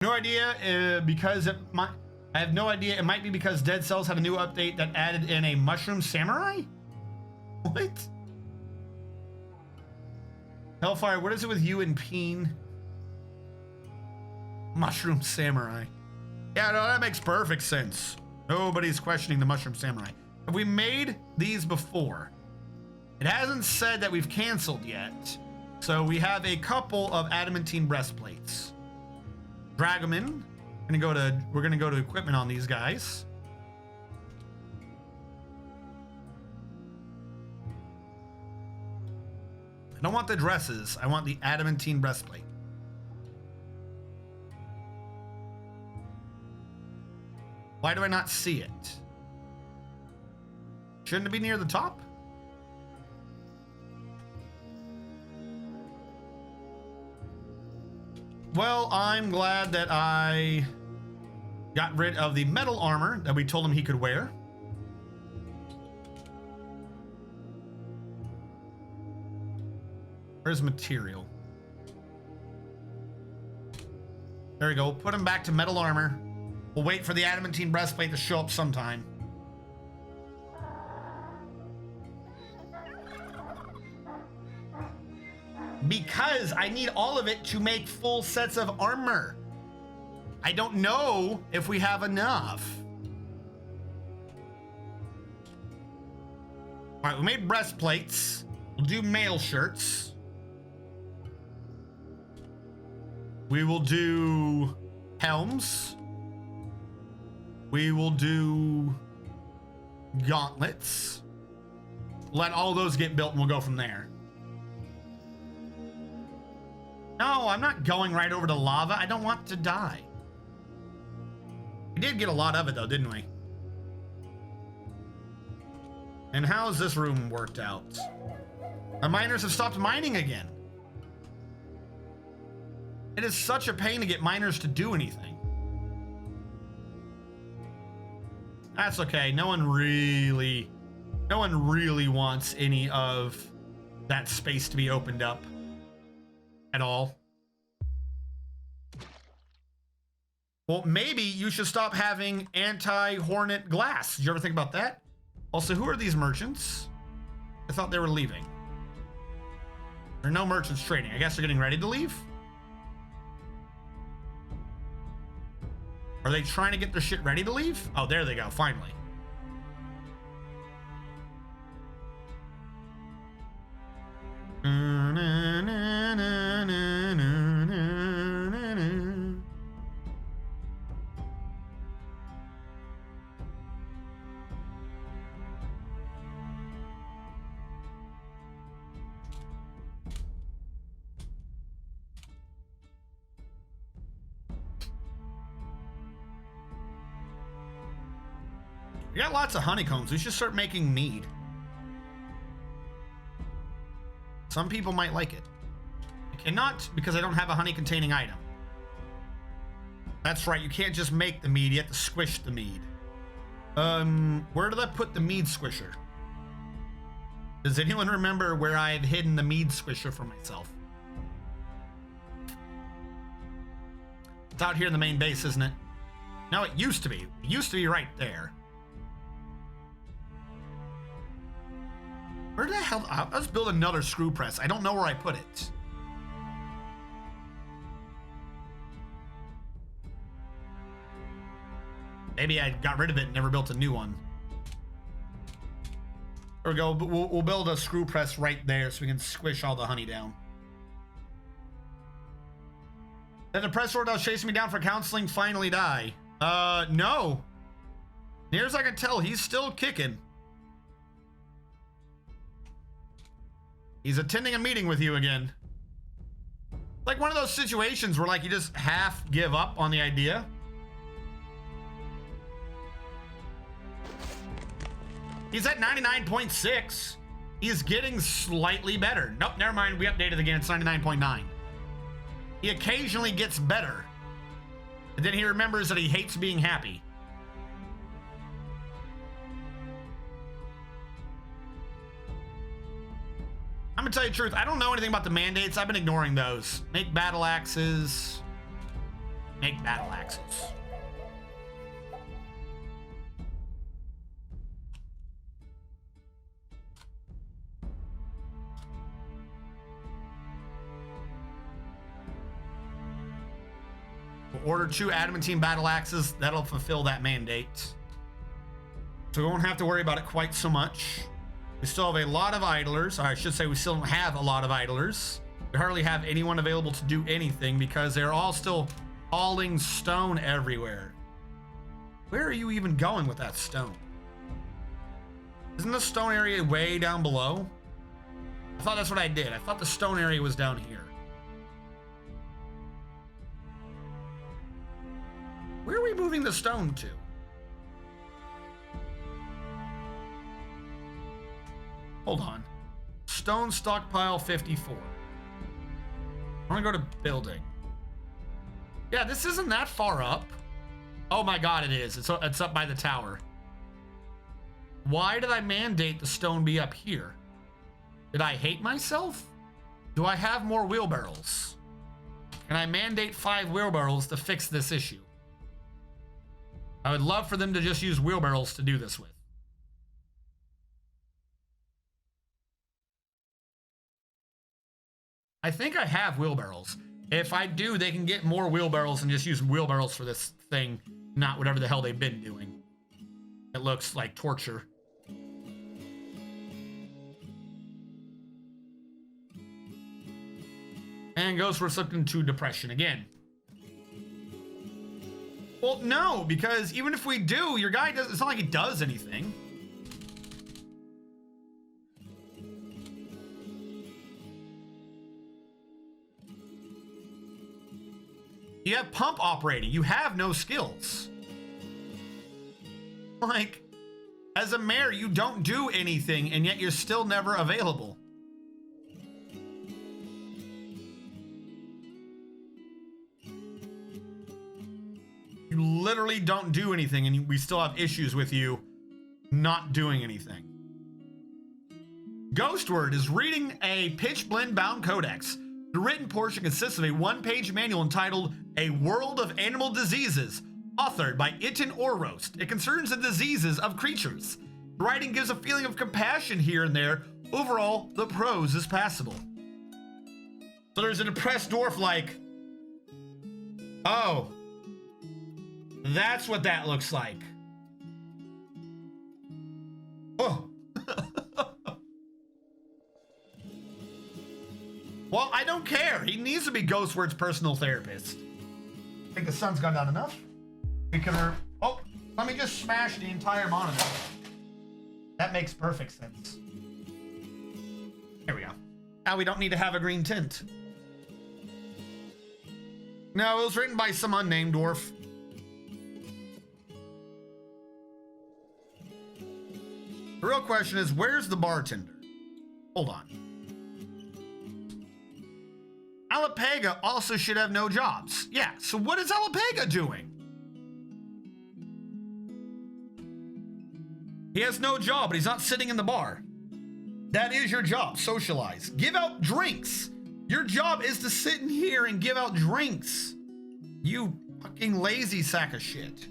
No idea because it might. I have no idea. It might be because Dead Cells had a new update that added in a mushroom samurai. What? Hellfire, what is it with you and Peen? Mushroom samurai. Yeah, no, that makes perfect sense. Nobody's questioning the mushroom samurai. Have we made these before? It hasn't said that we've canceled yet. So we have a couple of adamantine breastplates. Drag them in. We're gonna go to equipment on these guys. I don't want the dresses. I want the adamantine breastplate. Why do I not see it? Shouldn't it be near the top? Well, I'm glad that I got rid of the metal armor that we told him he could wear. Where's material? There we go. Put him back to metal armor. We'll wait for the adamantine breastplate to show up sometime. Because I need all of it to make full sets of armor. I don't know if we have enough. All right, we made breastplates. We'll do mail shirts. We will do helms. We will do gauntlets. Let all those get built and we'll go from there. No, I'm not going right over to lava. I don't want to die. We did get a lot of it though, didn't we? And how's this room worked out? The miners have stopped mining again. It is such a pain to get miners to do anything. That's okay. No one really wants any of that space to be opened up at all. Well, maybe you should stop having anti-hornet glass. Did you ever think about that? Also, who are these merchants? I thought they were leaving. There are no merchants trading. I guess they're getting ready to leave. Are they trying to get their shit ready to leave? Oh, there they go, finally. We got lots of honeycombs. We should start making mead. Some people might like it. I cannot because I don't have a honey containing item. That's right, you can't just make the mead, you have to squish the mead. Where did I put the mead squisher? Does anyone remember where I've hidden the mead squisher for myself? It's out here in the main base, isn't it? No, it used to be. It used to be right there. Where the hell? Let's build another screw press. I don't know where I put it. Maybe I got rid of it and never built a new one. There we go. We'll build a screw press right there so we can squish all the honey down. Did the press sword that was chasing me down for counseling finally die? No. Near as I can tell, he's still kicking. He's attending a meeting with you again. Like one of those situations where like you just half give up on the idea. He's at 99.6. He's getting slightly better. Nope, never mind. We updated again. It's 99.9. He occasionally gets better. And then he remembers that he hates being happy. I'm gonna tell you the truth. I don't know anything about the mandates. I've been ignoring those. Make battle axes. make battle axes. We'll order 2 adamantine battle axes. That'll fulfill that mandate. So we won't have to worry about it quite so much. We still have a lot of idlers. Or I should say we still don't have a lot of idlers. We hardly have anyone available to do anything because they're all still hauling stone everywhere. Where are you even going with that stone? Isn't the stone area way down below? I thought that's what I did. I thought the stone area was down here. Where are we moving the stone to? Hold on. Stone stockpile 54. I'm gonna go to building. Yeah, this isn't that far up. Oh my god, it is. It's up by the tower. Why did I mandate the stone be up here? Did I hate myself? Do I have more wheelbarrows? Can I mandate 5 wheelbarrows to fix this issue? I would love for them to just use wheelbarrows to do this with. I think I have wheelbarrows. If I do, they can get more wheelbarrows and just use wheelbarrows for this thing, not whatever the hell they've been doing. It looks like torture. And goes for slipped into depression again. Well, no, because even if we do, your guy does. It's not like he does anything. You have pump operating. You have no skills. Like, as a mayor, you don't do anything, and yet you're still never available. You literally don't do anything, and we still have issues with you not doing anything. Ghostword is reading a pitch blend bound codex. The written portion consists of a 1-page manual entitled A World of Animal Diseases, authored by Itin Orrost. It concerns the diseases of creatures. The writing gives a feeling of compassion here and there. Overall, the prose is passable. So there's a depressed dwarf like, oh, that's what that looks like. Oh. Well, I don't care. He needs to be Ghostword's personal therapist. I think the sun's gone down enough. We can. Oh, let me just smash the entire monitor. That makes perfect sense. There we go. Now we don't need to have a green tint. No, it was written by some unnamed dwarf. The real question is, where's the bartender? Hold on. Alapega also should have no jobs. Yeah, so what is Alapega doing? He has no job, but he's not sitting in the bar. That is your job, socialize. Give out drinks. Your job is to sit in here and give out drinks. You fucking lazy sack of shit.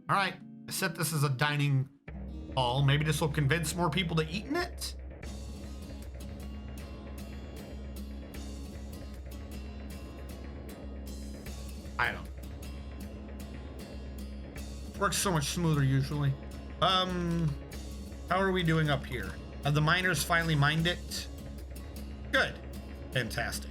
All right, I set this as a dining hall. Maybe this will convince more people to eat in it. I don't. Works so much smoother usually. How are we doing up here? Have the miners finally mined it? Good. Fantastic.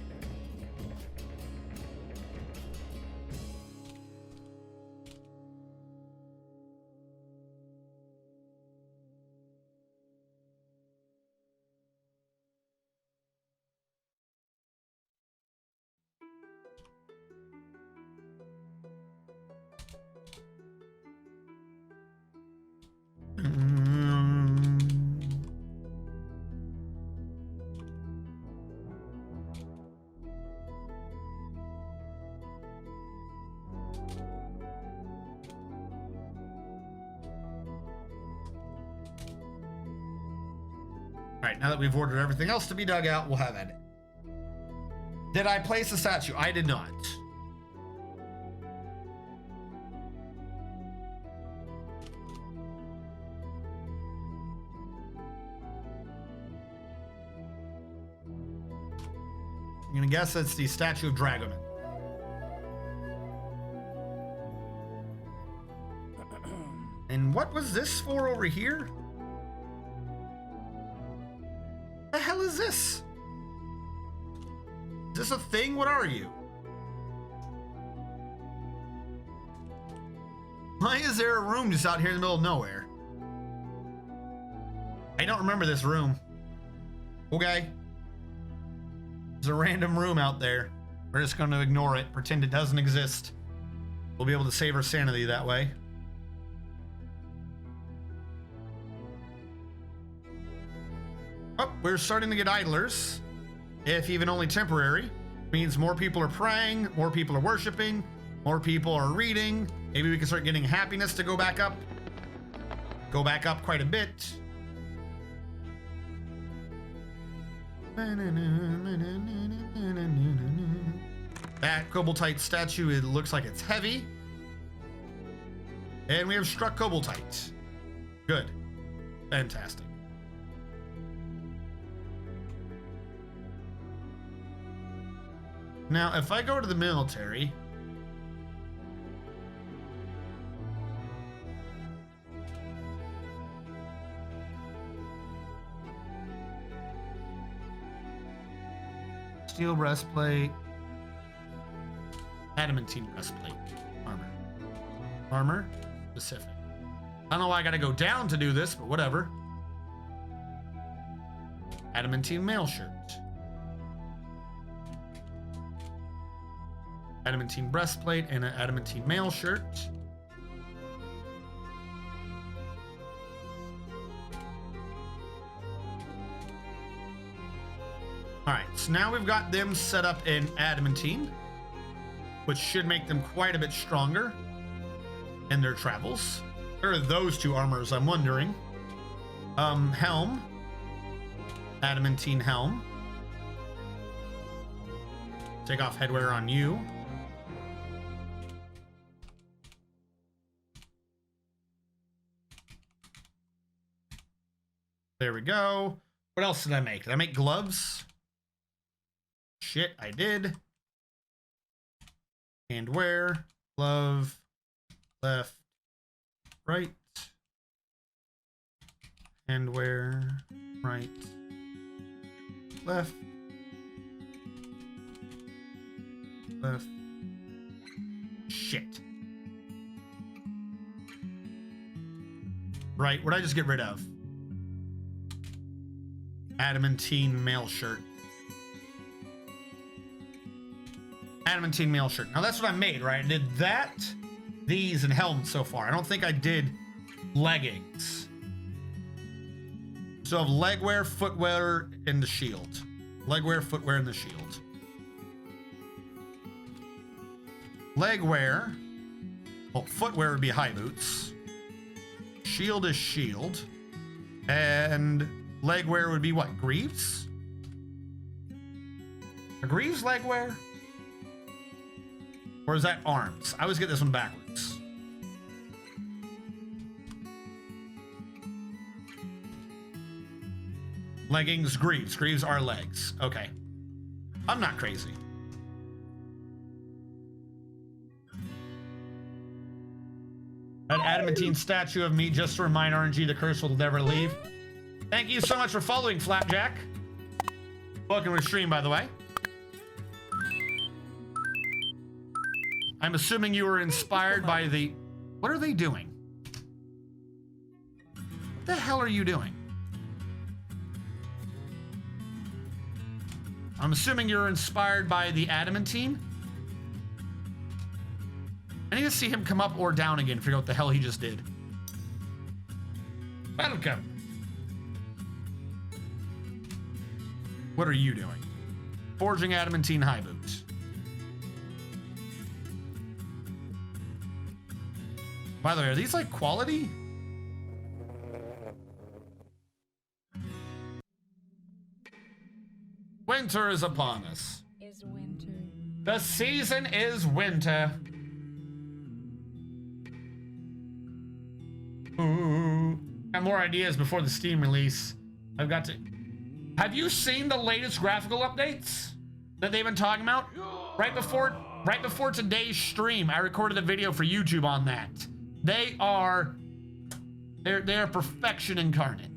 right, now that we've ordered everything else to be dug out, we'll have at it. Did I place a statue? I did not. I'm gonna guess it's the statue of Dragoman. And what was this for over here? The hell is this? Is this a thing? What are you? Why is there a room just out here in the middle of nowhere? I don't remember this room. Okay. There's a random room out there. We're just going to ignore it, pretend it doesn't exist. We'll be able to save our sanity that way. Oh, we're starting to get idlers. If even only temporary. Means more people are praying, more people are worshiping, more people are reading. Maybe we can start getting happiness to go back up. Go back up quite a bit. That Koboldite statue, it looks like it's heavy. And we have struck Koboldite. Good. Fantastic. Now, if I go to the military... Steel breastplate. Adamantine breastplate. Armor. Armor. Specific. I don't know why I gotta go down to do this, but whatever. Adamantine mail shirt. Adamantine breastplate and an adamantine mail shirt. Alright, so now we've got them set up in adamantine, which should make them quite a bit stronger in their travels. Where are those two armors, I'm wondering? Helm. Adamantine helm. Take off headwear on you. There we go. What else did I make? Did I make gloves? Shit, I did. Handwear, glove, left, right. Handwear, right, left, left. Shit. Right, what did I just get rid of? Adamantine mail shirt. Adamantine mail shirt. Now that's what I made, right? I did that, these, and helmets so far. I don't think I did leggings. So I have legwear, footwear, and the shield. Legwear, footwear, and the shield. Legwear. Well, footwear would be high boots. Shield is shield. And legwear would be what? Greaves? Are greaves legwear? Or is that arms? I always get this one backwards. Leggings, greaves. Greaves are legs. Okay. I'm not crazy. An adamantine statue of me just to remind RNG the curse will never leave. Thank you so much for following, Flapjack. Welcome to the stream, by the way. I'm assuming you were inspired by the... What are they doing? What the hell are you doing? I'm assuming you're inspired by the adamantine. I need to see him come up or down again, figure out what the hell he just did. Welcome. What are you doing? Forging adamantine high boots. By the way, are these like quality? Winter is upon us. Is winter. The season is winter. Ooh. Got more ideas before the Steam release. I've got to... Have you seen the latest graphical updates that they've been talking about? Right before today's stream, I recorded a video for YouTube on that. They are perfection incarnate.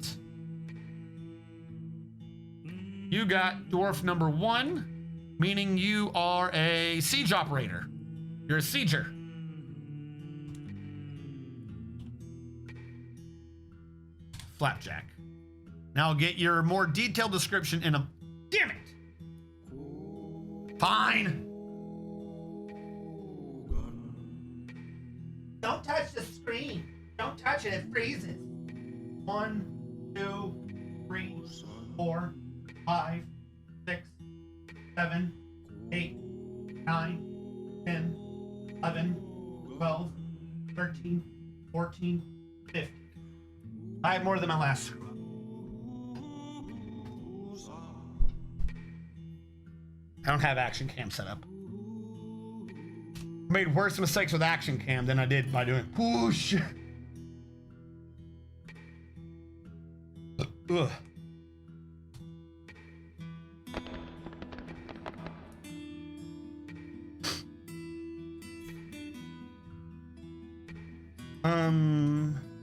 You got dwarf number 1, meaning you are a siege operator. You're a sieger. Flapjack. Now I'll get your more detailed description in a... Damn it! Fine. Don't touch the screen. Don't touch it, it freezes. 1, 2, 3, 4, 5, 6, 7, 8, 9, 10, 11, 12, 13, 14, 15. I have more than my last screw up. I don't have action cam set up. I made worse mistakes with action cam than I did by doing whoosh. Ugh.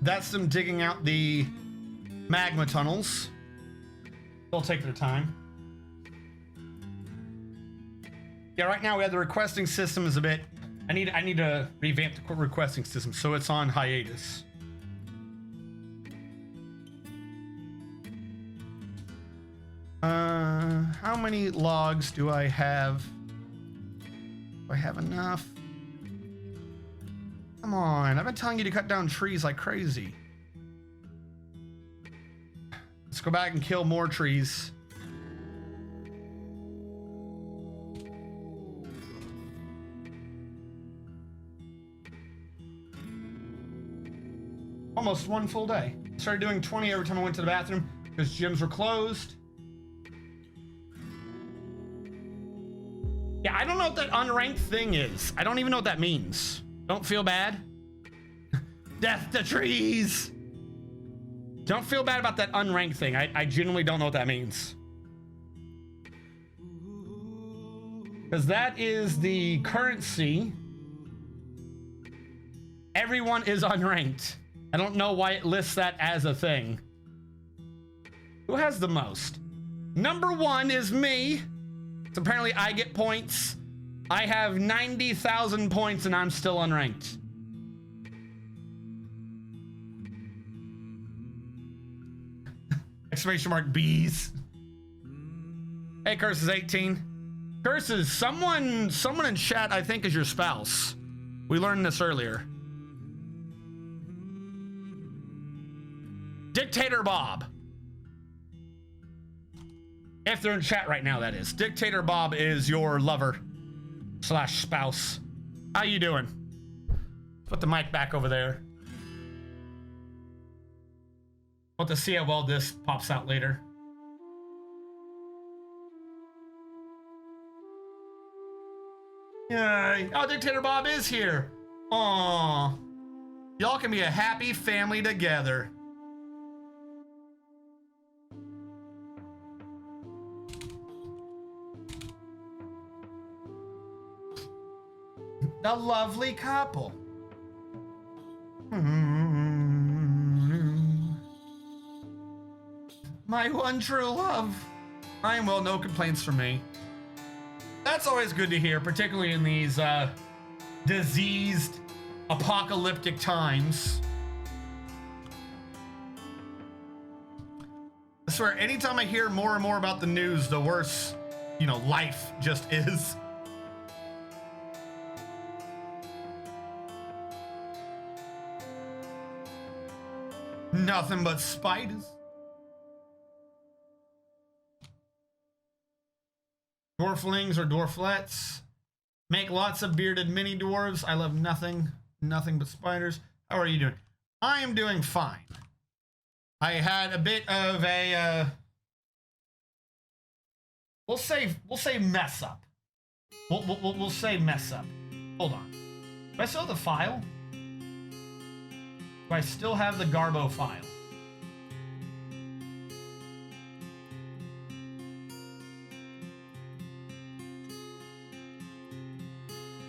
That's them digging out the magma tunnels. They'll take their time. Yeah, right now we have the requesting system is a bit... I need to revamp the requesting system, so it's on hiatus. How many logs do I have? Do I have enough? Come on, I've been telling you to cut down trees like crazy. Let's go back and kill more trees. Almost one full day. Started doing 20 every time I went to the bathroom because gyms were closed. Yeah, I don't know what that unranked thing is. I don't even know what that means. Don't feel bad. Death to trees. Don't feel bad about that unranked thing. I genuinely don't know what that means. Because that is the currency. Everyone is unranked. I don't know why it lists that as a thing. Who has the most? Number 1 is me. So apparently I get points. I have 90,000 points and I'm still unranked. Exclamation mark bees. Hey, Curse is 18. Curse is someone in chat I think is your spouse. We learned this earlier. Dictator Bob. If they're in chat right now, that is. Dictator Bob is your lover / spouse. How you doing? Put the mic back over there. Want to see how well this pops out later. Yay. Oh, Dictator Bob is here. Aww. Y'all can be a happy family together. A lovely couple. My one true love. I am well, no complaints from me. That's always good to hear, particularly in these diseased, apocalyptic times. I swear, anytime I hear more and more about the news, the worse, life just is. Nothing but spiders. Dwarflings or dwarflets. Make lots of bearded mini dwarves. I love nothing but spiders. How are you doing? I am doing fine. I had a bit of a We'll say mess up. We'll say mess up. Hold on. Do I still have the file? Do I still have the Garbo file?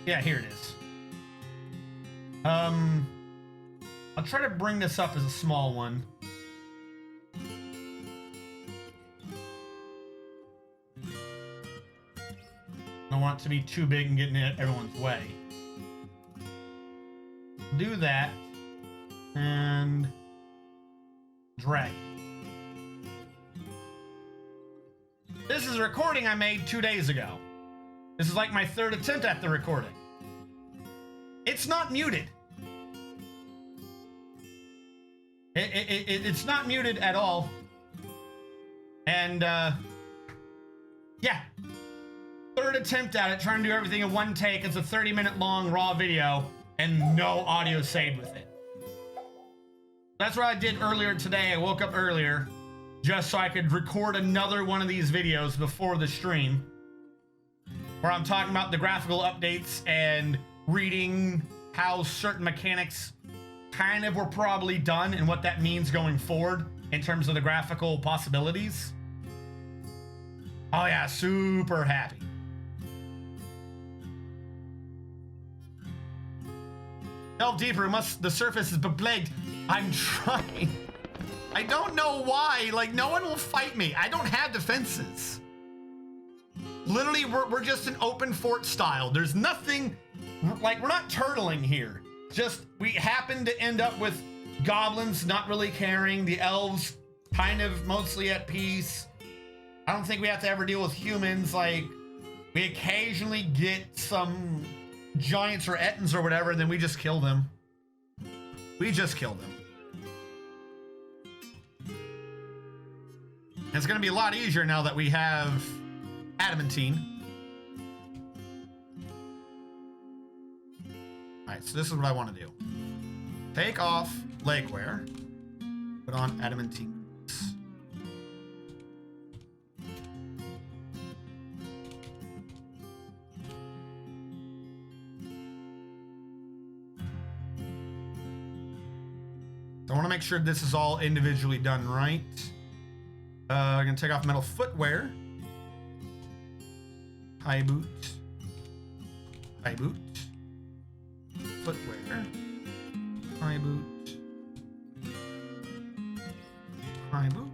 Yeah, here it is. I'll try to bring this up as a small one. I don't want it to be too big and getting in everyone's way. Do that and drag. This is a recording I made 2 days ago. This is like my third attempt at the recording. It's not muted. It's not muted at all. And yeah. Third attempt at it, trying to do everything in one take. It's a 30-minute long raw video and no audio saved with it. That's what I did earlier today. I woke up earlier just so I could record another one of these videos before the stream, where I'm talking about the graphical updates and reading how certain mechanics kind of were probably done and what that means going forward in terms of the graphical possibilities. Oh yeah, super happy. Delve deeper, the surface is beplagued. I'm trying. I don't know why, like no one will fight me. I don't have defenses. Literally, we're just an open fort style. There's nothing, like we're not turtling here. Just, we happen to end up with goblins not really caring, the elves kind of mostly at peace. I don't think we have to ever deal with humans. Like, we occasionally get some giants or ettins or whatever, and then we just kill them. We just kill them. And it's gonna be a lot easier now that we have adamantine. Alright, so this is what I want to do. Take off legwear, put on adamantine. So I want to make sure this is all individually done right. I'm gonna take off metal footwear. High boot. High boot. Footwear. High boot. High boot.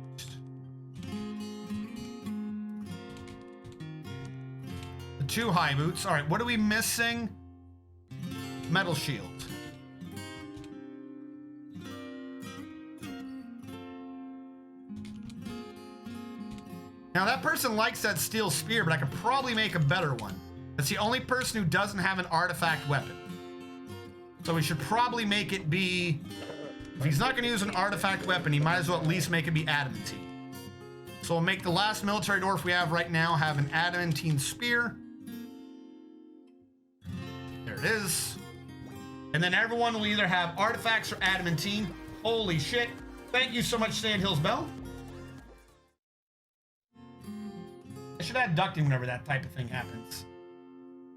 The 2 high boots. All right, what are we missing? Metal shield. Now that person likes that steel spear, but I could probably make a better one. That's the only person who doesn't have an artifact weapon. So we should probably make it be, if he's not going to use an artifact weapon, he might as well at least make it be adamantine. So we'll make the last military dwarf we have right now have an adamantine spear. There it is. And then everyone will either have artifacts or adamantine. Holy shit. Thank you so much, Sandhills Bell. I should add ducting whenever that type of thing happens.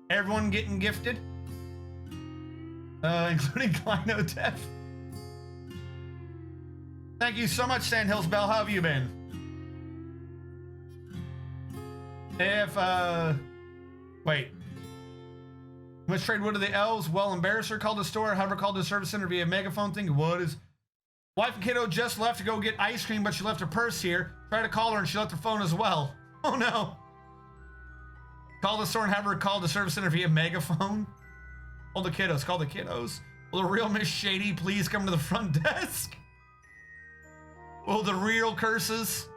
Everyone getting gifted? Including Kleinotef. Thank you so much, Sandhills Bell. How have you been? If, wait. Must trade wood to the elves. Well, embarrass her. Called the store. Have her called the service center via megaphone thing. What is... Wife and kiddo just left to go get ice cream, but she left her purse here. Tried to call her and she left her phone as well. Oh no. Call the store and have her call the service center via megaphone. Call the kiddos. Call the kiddos. Will the real Miss Shady please come to the front desk? Will the real curses?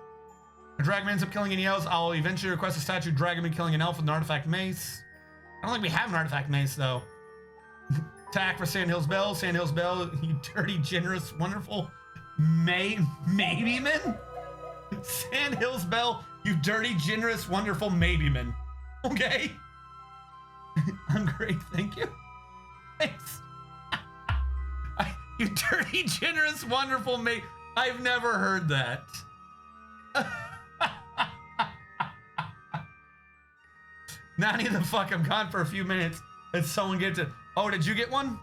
A dragon ends up killing any elves. I'll eventually request a statue dragon be killing an elf with an artifact mace. I don't think we have an artifact mace though. Attack for Sandhills Bell. Sandhills Bell, you dirty, generous, wonderful maybe man. Sandhills Bell, you dirty, generous, wonderful maybe man. Okay. I'm great, thank you. Thanks. You dirty, generous, wonderful mate. I've never heard that. Not even the fuck. I'm gone for a few minutes. And someone gets it. Oh, did you get one?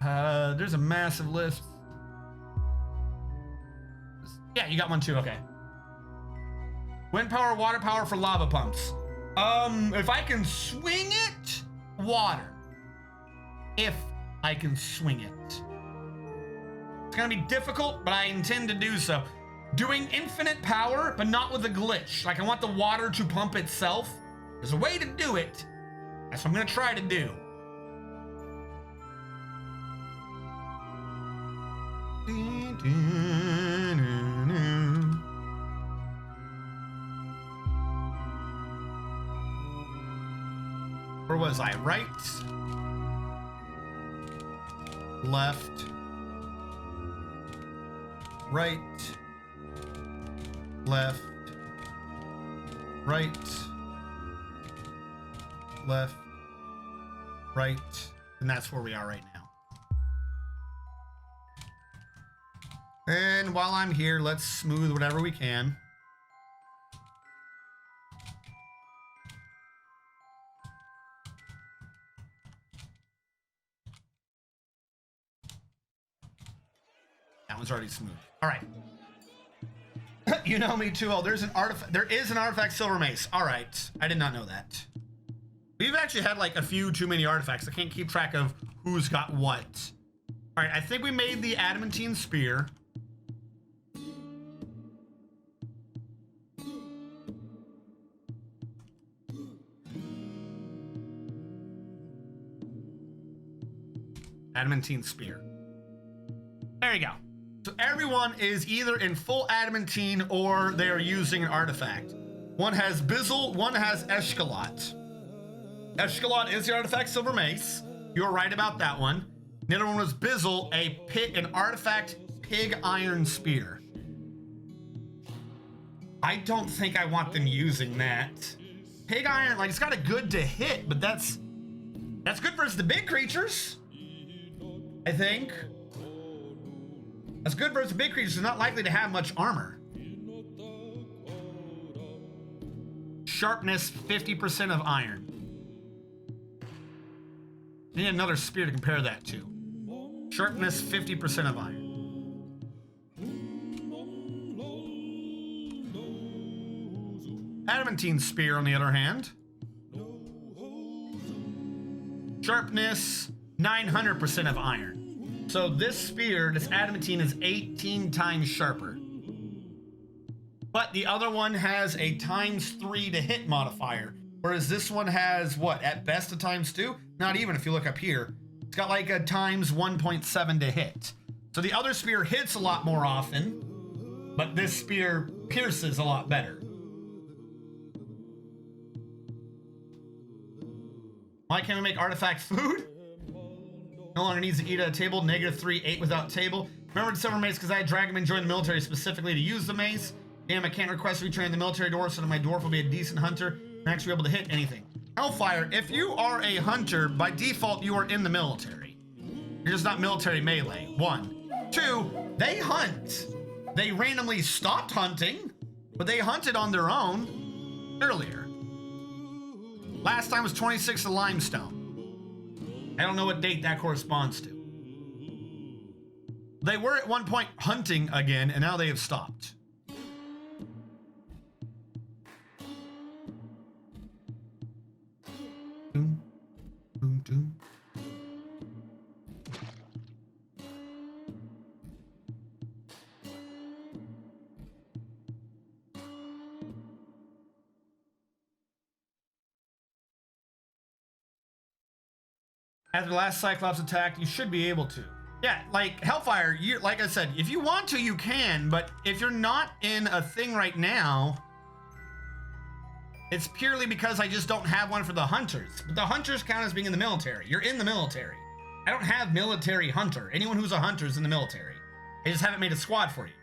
There's a massive list. Yeah, you got one too. Okay. Wind power, water power for lava pumps. If I can swing it, water. If I can swing it. It's gonna be difficult, but I intend to do so. Doing infinite power, but not with a glitch. Like, I want the water to pump itself. There's a way to do it. That's what I'm gonna try to do. Where was I? Right? Left? Right? Left? Right? Left? Right? And that's where we are right now. And while I'm here, let's smooth whatever we can. That one's already smooth. All right. You know me too well. There's an artifact. There is an artifact silver mace. All right. I did not know that. We've actually had like a few too many artifacts. I can't keep track of who's got what. All right. I think we made the adamantine spear. Adamantine spear. There you go. So everyone is either in full adamantine or they are using an artifact. One has Bizzle, one has Escalot. Escalot is the artifact silver mace. You're right about that one. The other one was Bizzle, an artifact pig iron spear. I don't think I want them using that. Pig iron, like, it's got a good to hit, but that's good versus the big creatures, I think. That's good versus big creatures. They're not likely to have much armor. Sharpness, 50% of iron. Need another spear to compare that to. Sharpness, 50% of iron. Adamantine spear, on the other hand. Sharpness, 900% of iron. So this spear, this adamantine, is 18 times sharper. But the other one has a ×3 to hit modifier. Whereas this one has, what, at best a ×2? Not even if you look up here. It's got like a ×1.7 to hit. So the other spear hits a lot more often, but this spear pierces a lot better. Why can't we make artifact food? No longer needs to eat at a table. -3, 8 without table. Remember the silver mace because I had Dragonman join the military specifically to use the mace. Damn, I can't request to retrain the military dwarf so that my dwarf will be a decent hunter and actually be able to hit anything. Hellfire, if you are a hunter, by default you are in the military. You're just not military melee. 1. 2, they hunt. They randomly stopped hunting, but they hunted on their own earlier. Last time was 26 of limestone. I don't know what date that corresponds to. They were at one point hunting again, and now they have stopped. Boom, boom, boom. After the last Cyclops attack, you should be able to. Yeah, like Hellfire, you, like I said, if you want to, you can, but if you're not in a thing right now, it's purely because I just don't have one for the hunters. But the hunters count as being in the military. You're in the military. I don't have military hunter. Anyone who's a hunter is in the military. I just haven't made a squad for you.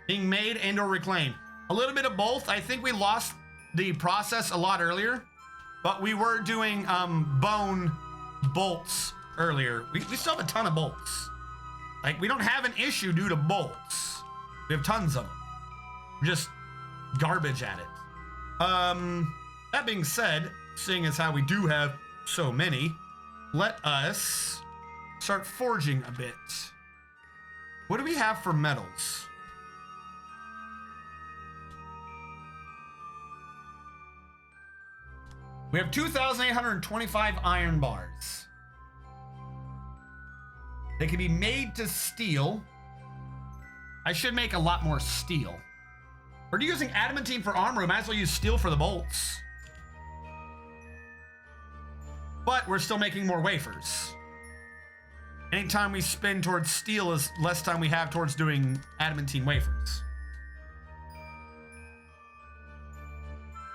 Being made and or reclaimed. A little bit of both. I think we lost the process a lot earlier. But we were doing bone bolts earlier. We still have a ton of bolts. Like, we don't have an issue due to bolts. We have tons of them. We're just garbage at it. That being said, seeing as how we do have so many, let us start forging a bit. What do we have for metals? We have 2,825 iron bars. They can be made to steel. I should make a lot more steel. We're using adamantine for armor. We might as well use steel for the bolts. But we're still making more wafers. Anytime we spend towards steel is less time we have towards doing adamantine wafers.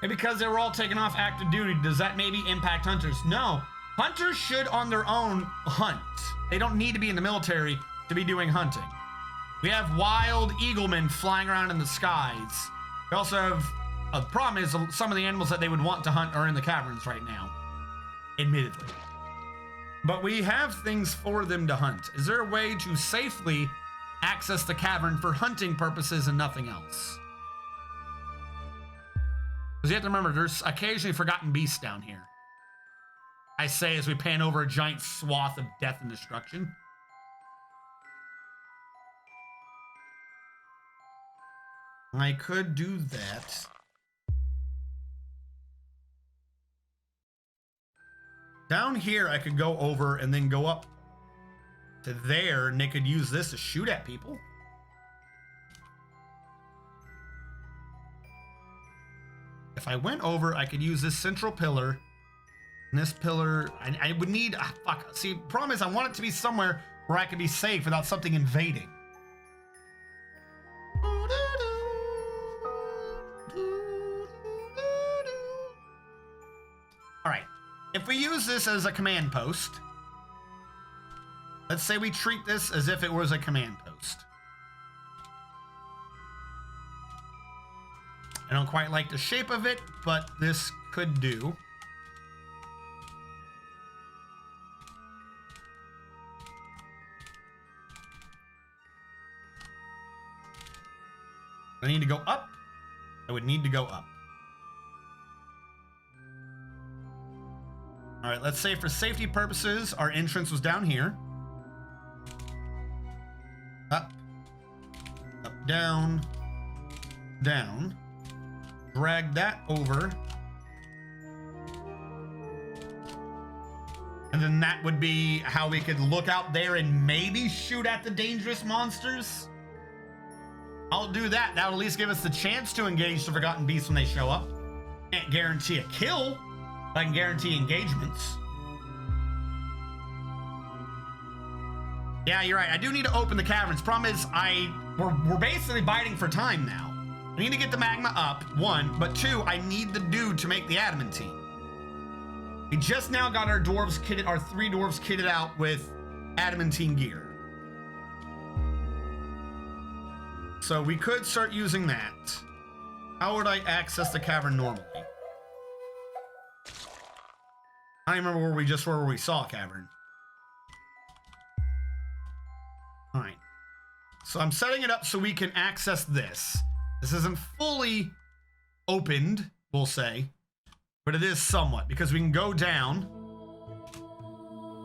And because they were all taken off active duty, does that maybe impact hunters? No. Hunters should on their own hunt. They don't need to be in the military to be doing hunting. We have wild eaglemen flying around in the skies. We also have a problem is some of the animals that they would want to hunt are in the caverns right now, admittedly. But we have things for them to hunt. Is there a way to safely access the cavern for hunting purposes and nothing else? Because you have to remember, there's occasionally forgotten beasts down here. I say as we pan over a giant swath of death and destruction. I could do that. Down here, I could go over and then go up to there, and they could use this to shoot at people. If I went over, I could use this central pillar. And this pillar, I would need, fuck. See, problem is I want it to be somewhere where I could be safe without something invading. All right, if we use this as a command post, let's say we treat this as if it was a command post. I don't quite like the shape of it, but this could do. I need to go up. I would need to go up. All right, let's say for safety purposes, our entrance was down here. Up, up, down, down. Drag that over. And then that would be how we could look out there and maybe shoot at the dangerous monsters. I'll do that. That'll at least give us the chance to engage the forgotten beasts when they show up. Can't guarantee a kill, but I can guarantee engagements. Yeah, you're right. I do need to open the caverns. Problem is, we're basically biting for time now. I need to get the magma up, one, but two, I need the dude to make the adamantine. We just now got our dwarves kitted, our 3 dwarves kitted out with adamantine gear. So we could start using that. How would I access the cavern normally? I don't remember where we just were, where we saw a cavern. All right. So I'm setting it up so we can access this. This isn't fully opened, we'll say, but it is somewhat, because we can go down,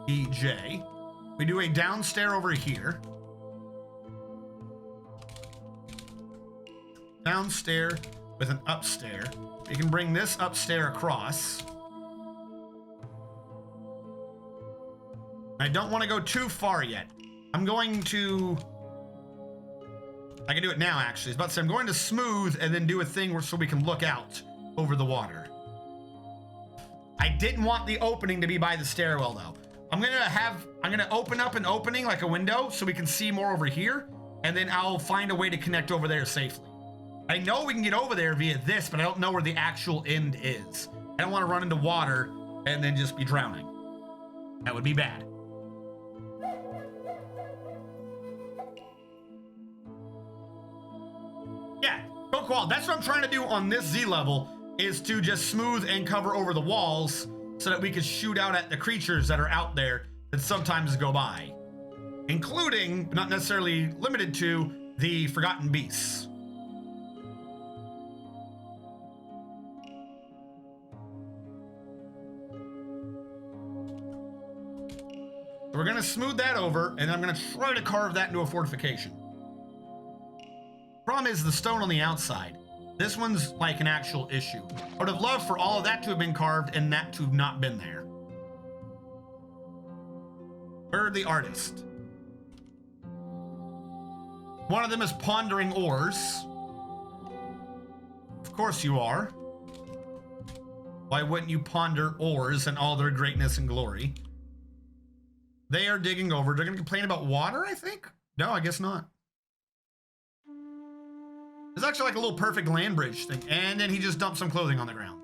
EJ. We do a downstair over here. Downstair with an upstair. We can bring this upstair across. I don't want to go too far yet. I'm going to... I can do it now, actually. I was about to say, I'm going to smooth and then do a thing where so we can look out over the water. I didn't want the opening to be by the stairwell, though. I'm gonna open up an opening like a window so we can see more over here, and then I'll find a way to connect over there safely. I know we can get over there via this, but I don't know where the actual end is. I don't want to run into water and then just be drowning. That would be bad. Yeah, go qual. That's what I'm trying to do on this Z level, is to just smooth and cover over the walls so that we can shoot out at the creatures that are out there that sometimes go by, including, but not necessarily limited to, the forgotten beasts. we're gonna smooth that over, and I'm gonna try to carve that into a fortification. Problem is the stone on the outside. This one's like an actual issue. I would have loved for all of that to have been carved and that to have not been there. Where are the artists? One of them is pondering ores. Of course you are. Why wouldn't you ponder ores and all their greatness and glory? They are digging over. They're going to complain about water, I think? No, I guess not. It's actually like a little perfect land bridge thing. And then he just dumped some clothing on the ground.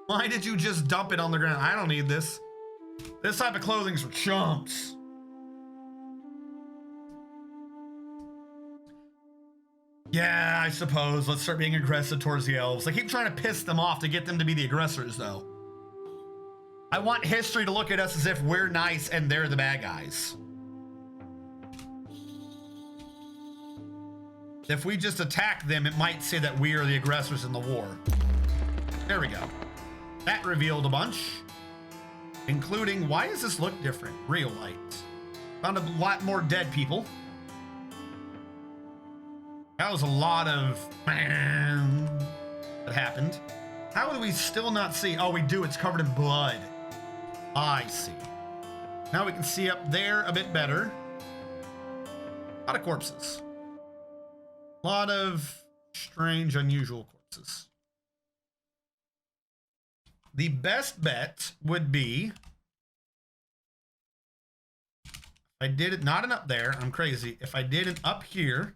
Why did you just dump it on the ground? I don't need this. This type of clothing's for chumps. Yeah, I suppose. Let's start being aggressive towards the elves. I keep trying to piss them off to get them to be the aggressors, though. I want history to look at us as if we're nice and they're the bad guys. If we just attack them, it might say that we are the aggressors in the war. There we go. That revealed a bunch. Including, why does this look different? Real light. Found a lot more dead people. That was a lot of that happened. How do we still not see? Oh, we do. It's covered in blood. I see. Now we can see up there a bit better. A lot of corpses. A lot of strange, unusual corpses. The best bet would be, if I did it, not an up there, I'm crazy. If I did an up here,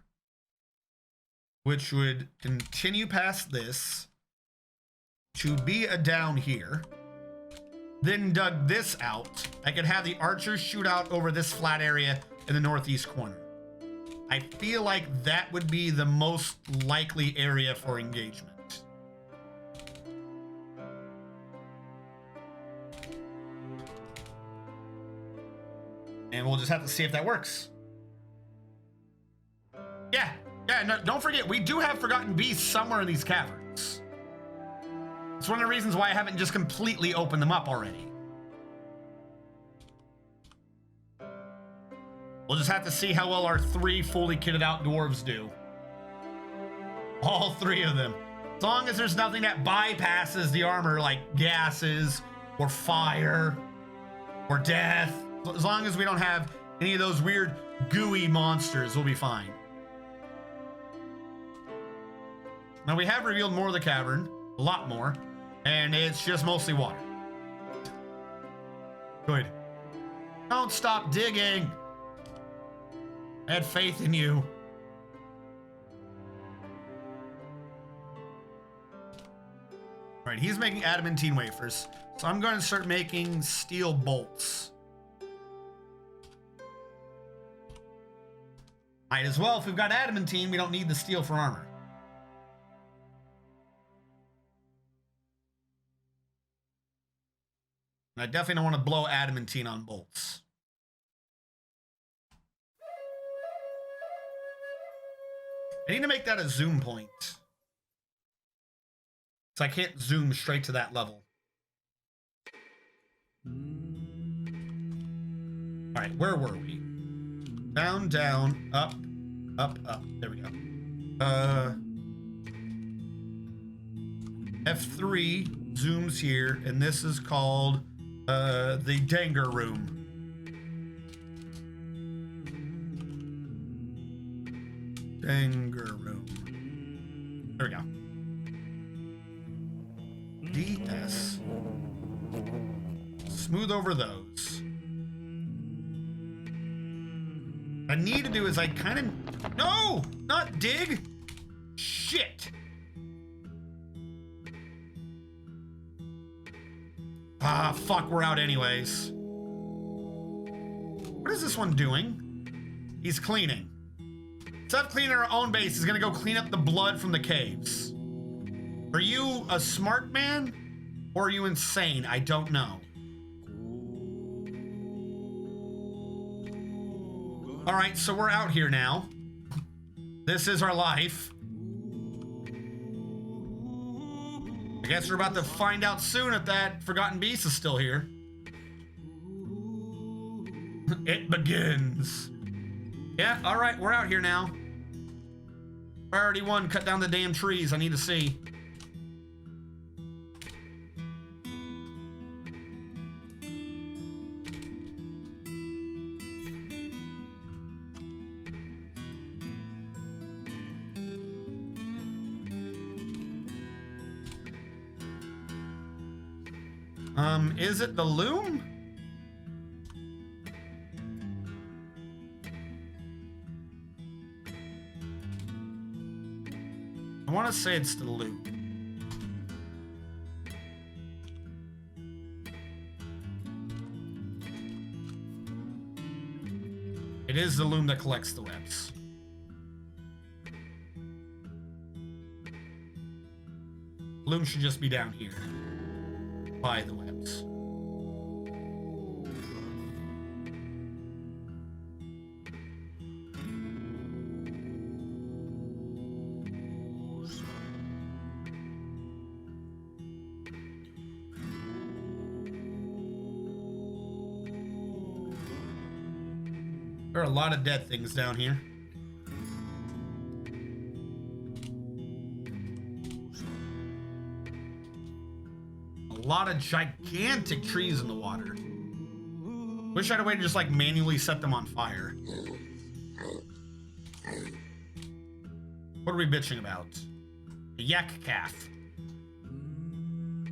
which would continue past this to be a down here, then dug this out, I could have the archers shoot out over this flat area in the northeast corner. I feel like that would be the most likely area for engagement. And we'll just have to see if that works. Yeah, no, don't forget, we do have forgotten beasts somewhere in these caverns. It's one of the reasons why I haven't just completely opened them up already. We'll just have to see how well our 3 fully kitted out dwarves do. All 3 of them. As long as there's nothing that bypasses the armor, like gases, or fire, or death. As long as we don't have any of those weird gooey monsters, we'll be fine. Now we have revealed more of the cavern, a lot more, and it's just mostly water. Good. Don't stop digging. I had faith in you. All right, he's making adamantine wafers, so I'm going to start making steel bolts. Might as well. If we've got adamantine, we don't need the steel for armor. And I definitely don't want to blow adamantine on bolts. I need to make that a zoom point. So I can't zoom straight to that level. All right, where were we? Down, down, up, up, up. There we go. F3 zooms here, and this is called the Danger Room. Danger Room. There we go. DS. Smooth over those. What I need to do is I kind of... No! Not dig! Shit! Ah, fuck, we're out anyways. What is this one doing? He's cleaning. Instead of cleaning our own base, he's gonna go clean up the blood from the caves. Are you a smart man? Or are you insane? I don't know. All right, so we're out here now. This is our life. I guess we're about to find out soon if that Forgotten Beast is still here. It begins. Yeah, all right, we're out here now. Priority 1, cut down the damn trees. I need to see. Is it the loom? I want to say it's the loom. It is the loom that collects the webs. Loom should just be down here by the webs. There are a lot of dead things down here. A lot of gigantic trees in the water. Wish I had a way to just like manually set them on fire. What are we bitching about? A yak calf.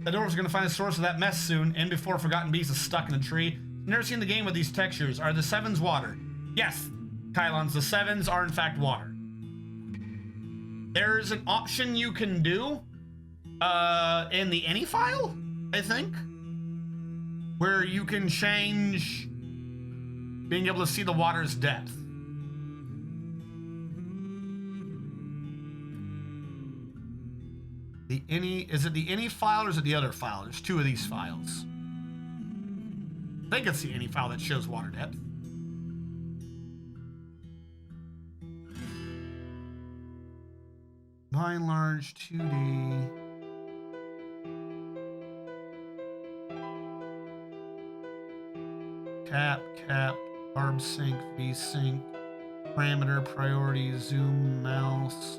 The dwarves are gonna find the source of that mess soon, and before Forgotten Beast is stuck in a tree. Never seen the game with these textures. Are the sevens water? Yes, Kylons, the sevens are in fact water. There's an option you can do in the any file, I think, where you can change being able to see the water's depth. The any, is it the any file or is it the other file? There's two of these files. I think it's the any file that shows water depth. By and large, 2D. Cap, arb sync, v-sync, parameter, priority, zoom, mouse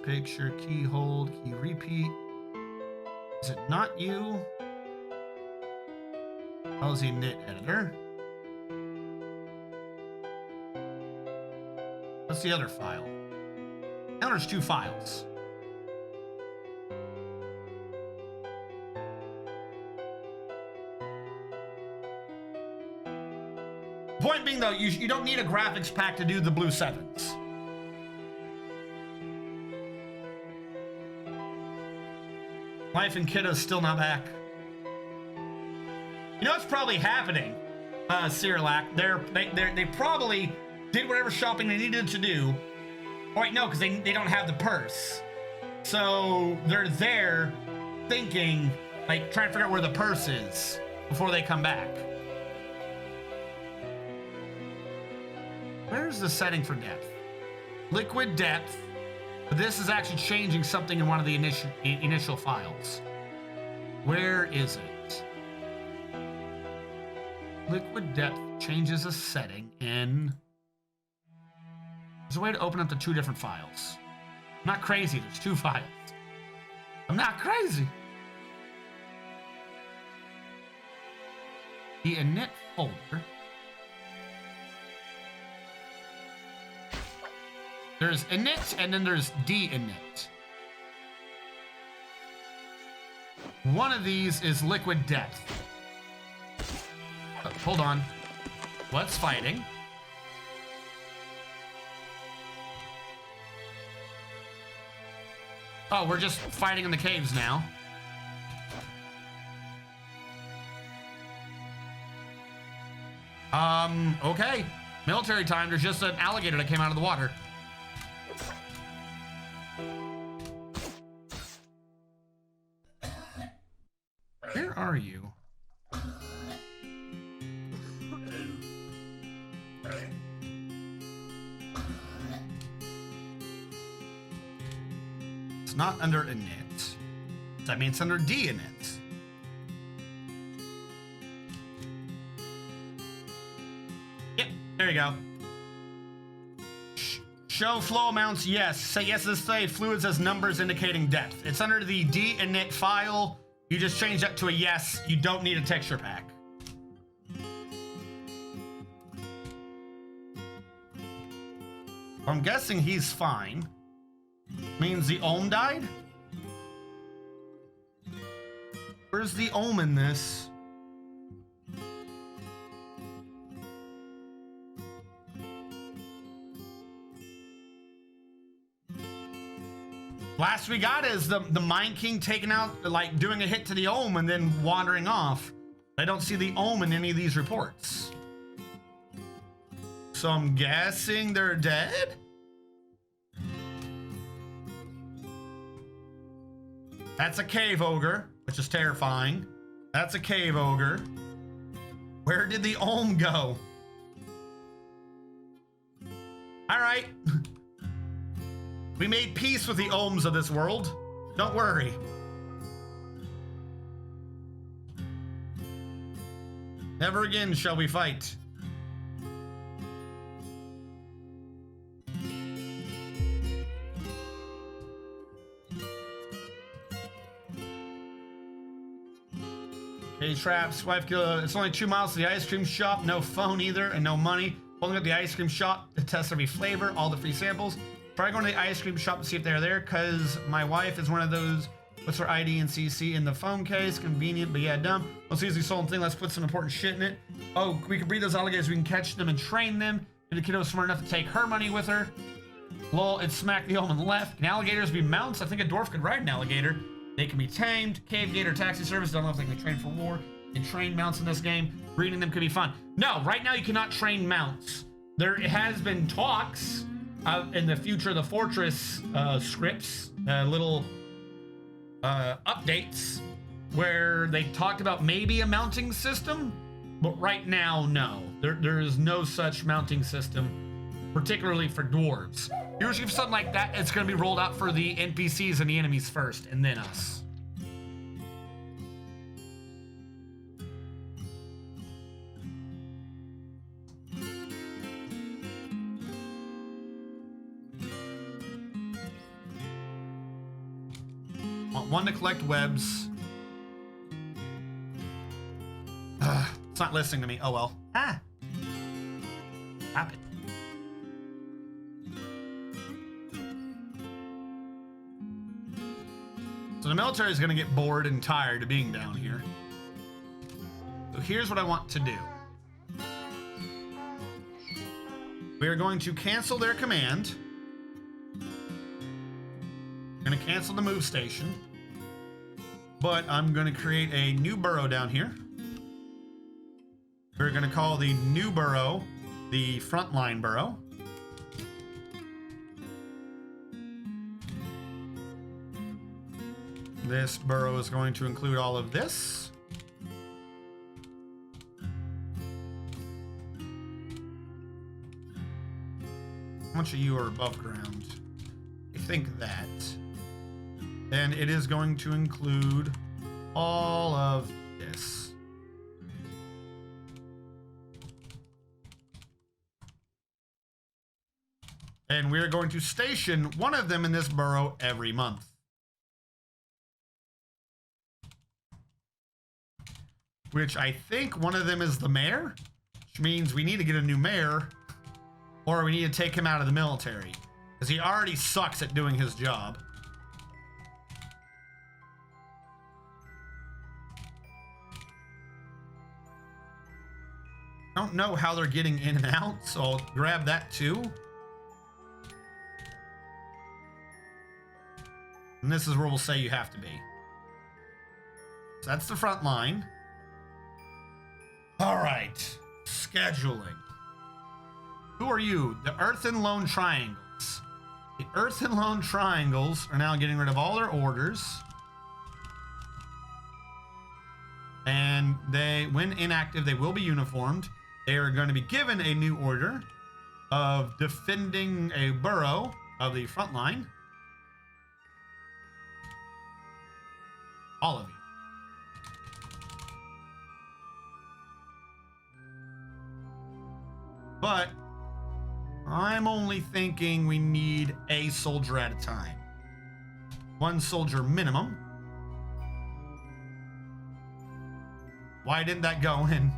picture, key hold, key repeat. Is it not you? How's the init editor? What's the other file? Now there's two files. Point being though, you don't need a graphics pack to do the blue sevens. Life and Kiddo's still not back. You know what's probably happening, Cyrillac? They probably did whatever shopping they needed to do. Oh wait, no, because they don't have the purse. So they're there thinking, like, trying to figure out where the purse is before they come back. Where's the setting for depth? Liquid depth. But this is actually changing something in one of the initial files. Where is it? Liquid depth changes a setting in... There's a way to open up the two different files. I'm not crazy, there's two files. I'm not crazy. The init folder. There's init and then there's dinit. One of these is liquid depth. Hold on. What's fighting? Oh, we're just fighting in the caves now. Okay. Military time, there's just an alligator that came out of the water. Where are you? It's not under init. That means it's under dinit. we go. Show flow amounts, yes. Say yes to display fluids as numbers indicating depth. It's under the D init file. You just change that to a yes. You don't need a texture pack. I'm guessing he's fine. Means the ohm died? Where's the ohm in this? Last we got is the Mind King taking out, like doing a hit to the ohm and then wandering off. I don't see the ohm in any of these reports. So I'm guessing they're dead? That's a cave ogre, which is terrifying. That's a cave ogre. Where did the ohm go? All right. We made peace with the ohms of this world. Don't worry. Never again shall we fight. Hey, traps, wife killer. It's only 2 miles to the ice cream shop. No phone either, and no money. Holding up the ice cream shop to test every flavor, all the free samples. Try going to the ice cream shop to see if they're there, because my wife is one of those. Puts her ID and CC in the phone case. Convenient, but yeah, dumb. Let's use the sold thing. Let's put some important shit in it. Oh, we can breed those alligators. We can catch them and train them. And the kiddo's smart enough to take her money with her. Lol, it smacked the home on the left. Can alligators be mounts? I think a dwarf could ride an alligator. They can be tamed. Cave gator taxi service. Don't know if they can be trained for war. And train mounts in this game. Breeding them could be fun. No, right now you cannot train mounts. There has been talks in the future of the fortress scripts, little updates where they talked about maybe a mounting system, but right now, no. There is no such mounting system, particularly for dwarves. Usually for something like that, it's going to be rolled out for the NPCs and the enemies first, and then us. Want one to collect webs. It's not listening to me. Oh well. Ah. Happen. So the military is going to get bored and tired of being down here. So here's what I want to do. We are going to cancel their command. I'm going to cancel the move station. But I'm going to create a new burrow down here. We're going to call the new burrow the frontline burrow. This burrow is going to include all of this. How much of you are above ground? I think that. And it is going to include all of this. And we're going to station one of them in this burrow every month. Which I think one of them is the mayor, which means we need to get a new mayor, or we need to take him out of the military, because he already sucks at doing his job. I don't know how they're getting in and out, so I'll grab that too. And this is where we'll say you have to be. So that's the front line. All right, scheduling. Who are you? The Earth and Lone Triangles. The Earth and Lone Triangles are now getting rid of all their orders. And they, when inactive, they will be uniformed. They are going to be given a new order of defending a burrow of the front line. All of you. But I'm only thinking we need a soldier at a time. One soldier minimum. Why didn't that go in?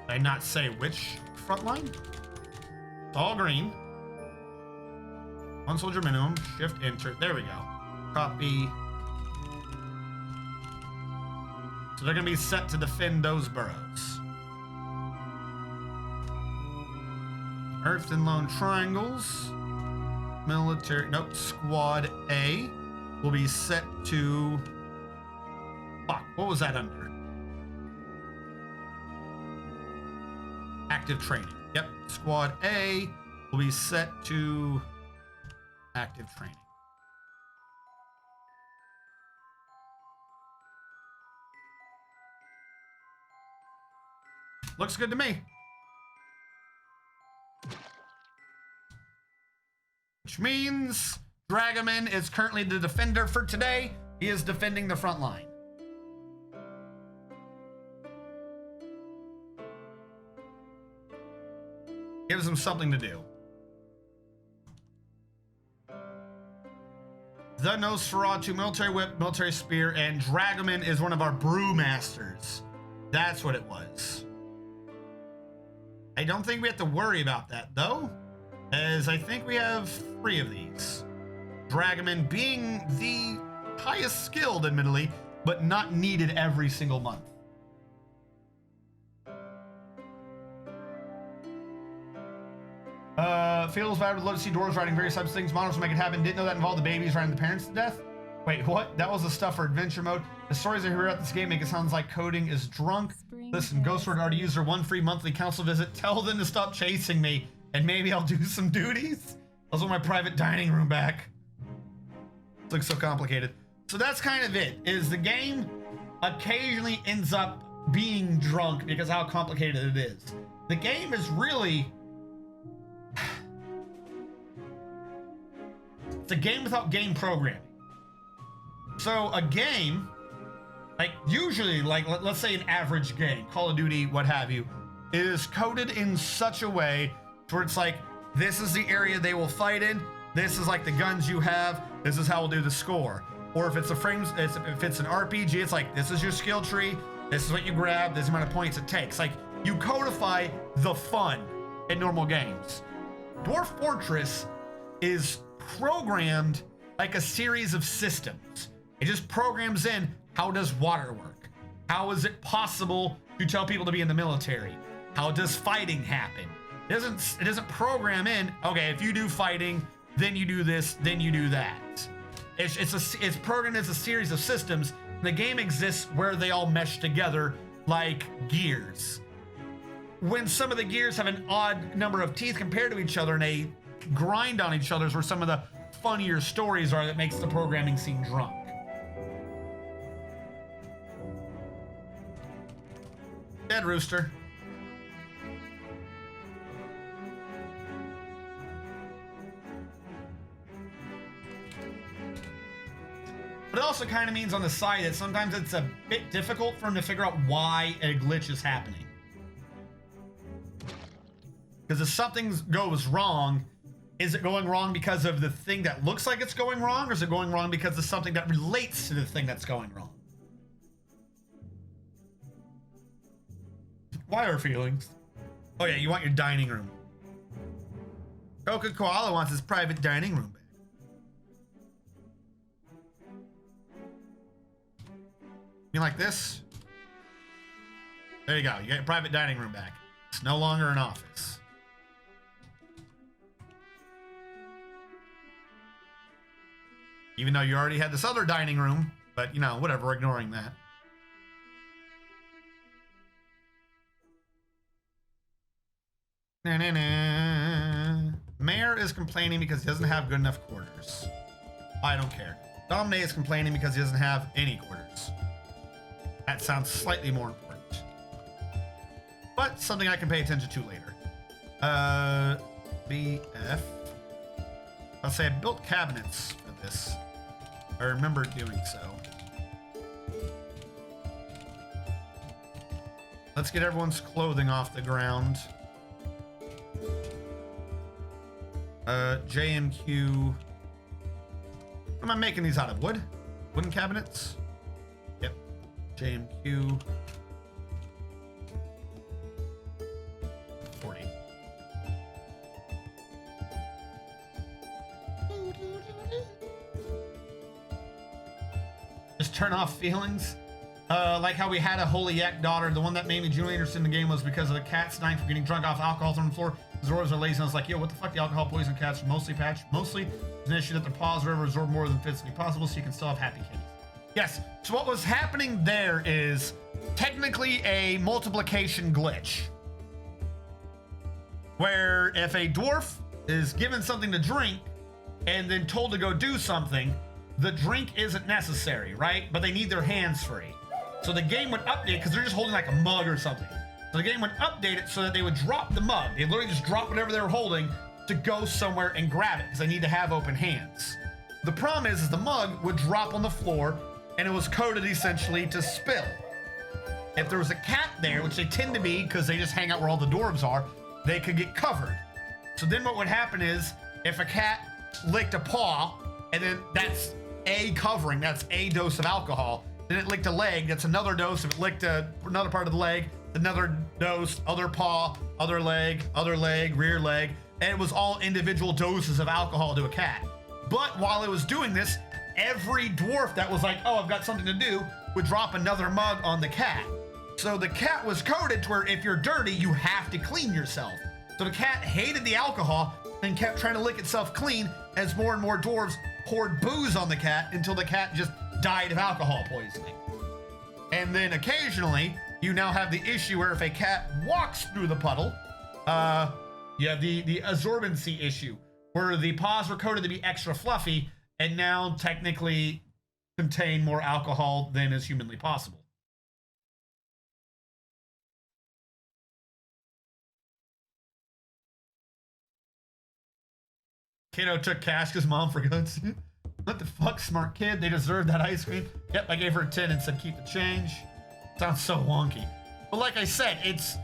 Did I not say which front line? It's all green. One soldier minimum. Shift enter. There we go. Copy. So they're going to be set to defend those boroughs. Earth and lone triangles. Military. Nope. Squad A will be set to. Fuck. What was that under? Active training. Yep. Squad A will be set to active training. Looks good to me. Which means Dragoman is currently the defender for today. He is defending the front line. Gives him something to do. The Nosferatu, military whip, military spear, and Dragoman is one of our brewmasters. That's what it was. I don't think we have to worry about that though, as I think we have 3 of these. Dragoman being the highest skilled, admittedly, but not needed every single month. Feels bad. Would love to see dwarves riding various types of things. Models make it happen. Didn't know that involved the babies riding the parents to death. Wait, what? That was the stuff for adventure mode. The stories I hear about this game make it sound like coding is drunk. Listen, Ghostword already used their 1 free monthly council visit. Tell them to stop chasing me, and maybe I'll do some duties. I also want my private dining room back. It looks so complicated. So that's kind of it. Is the game occasionally ends up being drunk because of how complicated it is. The game is really. It's a game without game programming. So a game, like usually, like let's say an average game, Call of Duty, what have you, is coded in such a way where it's like, this is the area they will fight in, this is like the guns you have, this is how we'll do the score. Or if it's a frames, if it's an RPG, it's like, this is your skill tree, this is what you grab, this amount of points it takes. Like, you codify the fun in normal games. Dwarf Fortress is programmed like a series of systems. It just programs in, how does water work? How is it possible to tell people to be in the military? How does fighting happen? It doesn't program in, okay, if you do fighting, then you do this, then you do that. It's programmed as a series of systems. The game exists where they all mesh together like gears. When some of the gears have an odd number of teeth compared to each other and they grind on each other is where some of the funnier stories are that makes the programming seem drunk. Dead rooster. But it also kind of means on the side that sometimes it's a bit difficult for them to figure out why a glitch is happening. Because if something goes wrong, is it going wrong because of the thing that looks like it's going wrong, or is it going wrong because of something that relates to the thing that's going wrong? Why are feelings? Oh yeah, you want your dining room. Coca Koala wants his private dining room back. You like this? There you go. You got your private dining room back. It's no longer an office. Even though you already had this other dining room, but you know, whatever, we're ignoring that. Mayor is complaining because he doesn't have good enough quarters. I don't care. Domine is complaining because he doesn't have any quarters. That sounds slightly more important. But something I can pay attention to later. BF. I'll say I built cabinets for this. I remember doing so. Let's get everyone's clothing off the ground. J&Q. What am I making these out of? Wood? Wooden cabinets? Yep. J&Q. 40. Just turn off feelings. Like how we had a holy yak daughter. The one that made me genuinely interested in the game was because of the cats dying for getting drunk off alcohol thrown on the floor. Zords are lazy. And I was like, yo, what the fuck? The alcohol poison cats are mostly patched. Mostly it's an issue that their paws are absorb more than physically possible, so you can still have happy kitties. Yes. So what was happening there is technically a multiplication glitch, where if a dwarf is given something to drink and then told to go do something, the drink isn't necessary, right? But they need their hands free. So the game would update, because they're just holding like a mug or something. So the game would update it so that they would drop the mug. They literally just drop whatever they were holding to go somewhere and grab it, because they need to have open hands. The problem is the mug would drop on the floor, and it was coded essentially to spill. If there was a cat there, which they tend to be because they just hang out where all the dwarves are, they could get covered. So then what would happen is, if a cat licked a paw, and then that's a covering, that's a dose of alcohol. Then it licked a leg, that's another dose. If it licked another part of the leg, another dose, other paw, other leg, rear leg. And it was all individual doses of alcohol to a cat. But while it was doing this, every dwarf that was like, oh, I've got something to do, would drop another mug on the cat. So the cat was coded to where if you're dirty, you have to clean yourself. So the cat hated the alcohol and kept trying to lick itself clean as more and more dwarves poured booze on the cat until the cat just died of alcohol poisoning. And then occasionally, you now have the issue where if a cat walks through the puddle, you have the absorbency issue, where the paws were coded to be extra fluffy and now technically contain more alcohol than is humanly possible. Kiddo took cash because mom forgot. What the fuck, smart kid? They deserve that ice cream. Yep, I gave her a 10 and said keep the change. Sounds so wonky. But like I said, it's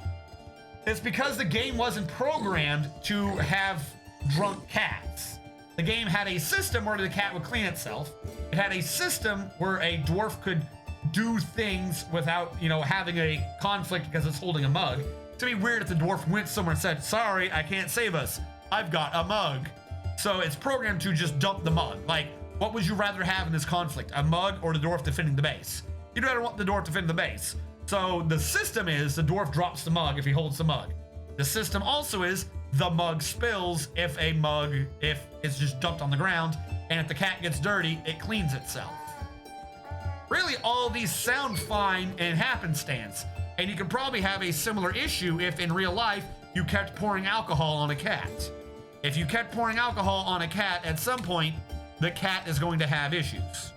because the game wasn't programmed to have drunk cats. The game had a system where the cat would clean itself. It had a system where a dwarf could do things without, having a conflict because it's holding a mug. It'd be weird if the dwarf went somewhere and said, sorry, I can't save us. I've got a mug. So it's programmed to just dump the mug. Like, what would you rather have in this conflict? A mug or the dwarf defending the base? You'd rather want the dwarf defending the base. So the system is the dwarf drops the mug if he holds the mug. The system also is the mug spills if it's just dumped on the ground, and if the cat gets dirty, it cleans itself. Really, all these sound fine and happenstance, and you could probably have a similar issue if in real life you kept pouring alcohol on a cat. If you kept pouring alcohol on a cat, at some point, the cat is going to have issues.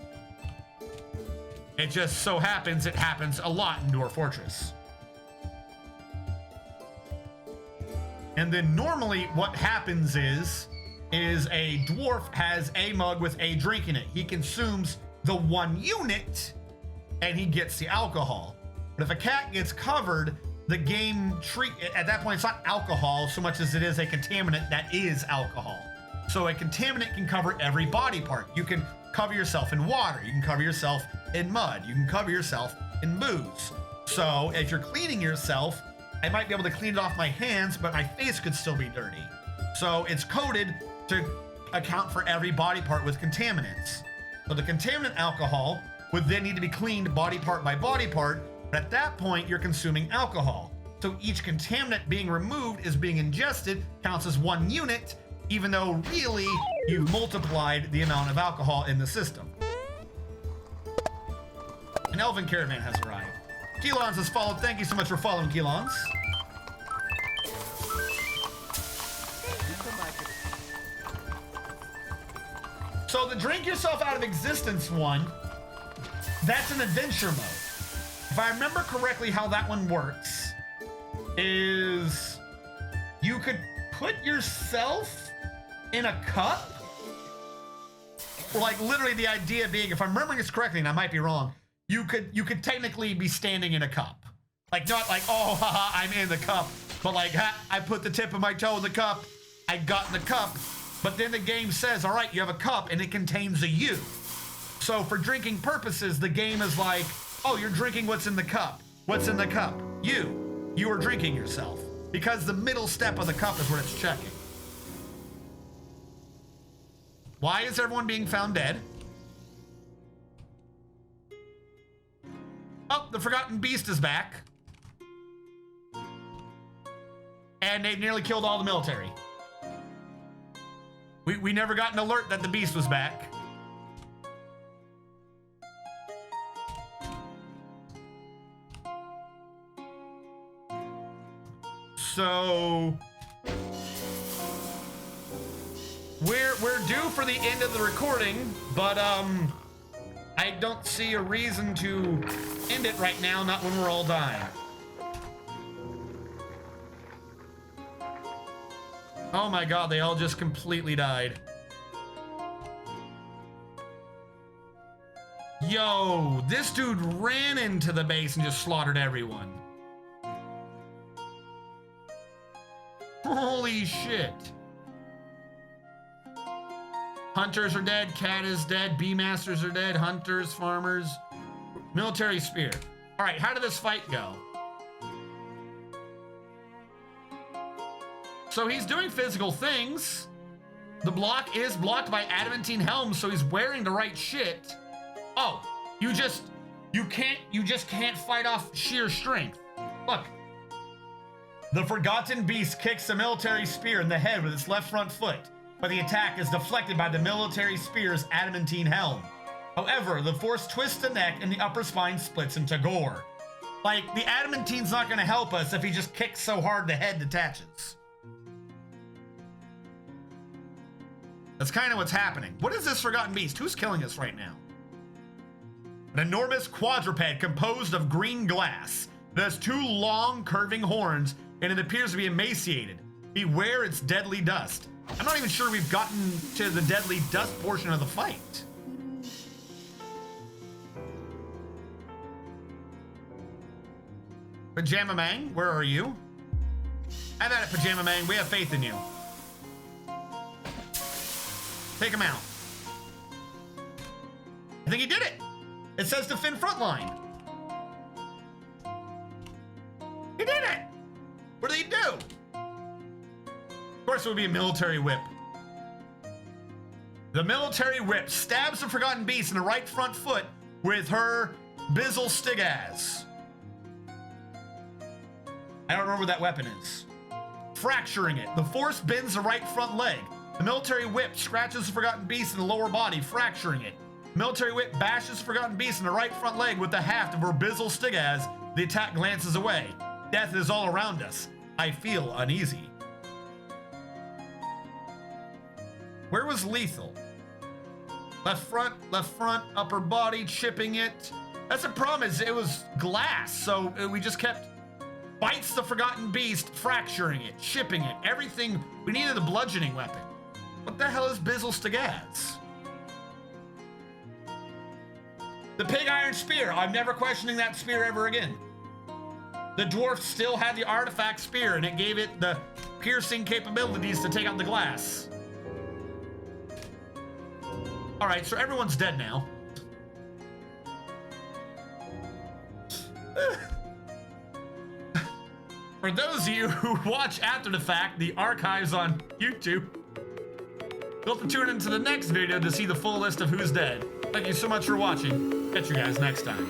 It just so happens it happens a lot in Dwarf Fortress. And then normally what happens is a dwarf has a mug with a drink in it. He consumes the 1 unit and he gets the alcohol. But if a cat gets covered, the game at that point, it's not alcohol so much as it is a contaminant that is alcohol. So a contaminant can cover every body part. You can cover yourself in water. You can cover yourself in mud. You can cover yourself in booze. So if you're cleaning yourself, I might be able to clean it off my hands, but my face could still be dirty. So it's coded to account for every body part with contaminants. So the contaminant alcohol would then need to be cleaned body part by body part, but at that point you're consuming alcohol. So each contaminant being removed is being ingested, counts as 1 unit, even though really you've multiplied the amount of alcohol in the system. An elven caravan has arrived. Keelons has followed. Thank you so much for following, Keelons. So the drink yourself out of existence one, that's an adventure mode. If I remember correctly how that one works, is you could put yourself in a cup, or like literally the idea being, if I'm remembering this correctly, and I might be wrong, you could technically be standing in a cup. Like, not like, oh, haha, I'm in the cup. But like, ha, I put the tip of my toe in the cup. I got in the cup. But then the game says, all right, you have a cup and it contains a you. So for drinking purposes, the game is like, oh, you're drinking what's in the cup. What's in the cup? You. You are drinking yourself. Because the middle step of the cup is what it's checking. Why is everyone being found dead? Oh, the Forgotten Beast is back. And they've nearly killed all the military. We never got an alert that the beast was back. So we're due for the end of the recording, but I don't see a reason to end it right now, not when we're all dying. Oh my god, they all just completely died. Yo, this dude ran into the base and just slaughtered everyone. Holy shit. Hunters are dead, cat is dead, bee masters are dead, hunters, farmers, military spear. All right, how did this fight go? So he's doing physical things. The block is blocked by adamantine helm, so he's wearing the right shit. Oh, you just can't fight off sheer strength. Look. The Forgotten Beast kicks the military spear in the head with its left front foot, but the attack is deflected by the military spear's adamantine helm. However, the force twists the neck and the upper spine splits into gore. Like, the adamantine's not gonna help us if he just kicks so hard the head detaches. That's kind of what's happening. What is this Forgotten Beast? Who's killing us right now? An enormous quadruped composed of green glass. It has two long, curving horns, and it appears to be emaciated. Beware its deadly dust. I'm not even sure we've gotten to the deadly dust portion of the fight. Pajama Mang, where are you? Have at it, Pajama Mang. We have faith in you. Take him out. I think he did it. It says defend front line. He did it. What did he do? Of course, it would be a military whip. The military whip stabs the Forgotten Beast in the right front foot with her Bizzle Stigaz. I don't remember what that weapon is. Fracturing it. The force bends the right front leg. The military whip scratches the Forgotten Beast in the lower body, fracturing it. The military whip bashes the Forgotten Beast in the right front leg with the haft of her Bizzle Stigaz. The attack glances away. Death is all around us. I feel uneasy. Where was lethal? Left front, upper body, chipping it. That's the problem, is it was glass, so we just kept bites the Forgotten Beast, fracturing it, chipping it, everything. We needed a bludgeoning weapon. What the hell is Bizzle Stigaz? The pig iron spear. I'm never questioning that spear ever again. The dwarf still had the artifact spear, and it gave it the piercing capabilities to take out the glass. All right, so everyone's dead now. For those of you who watch after the fact, the archives on YouTube, you'll have to tune into the next video to see the full list of who's dead. Thank you so much for watching. Catch you guys next time.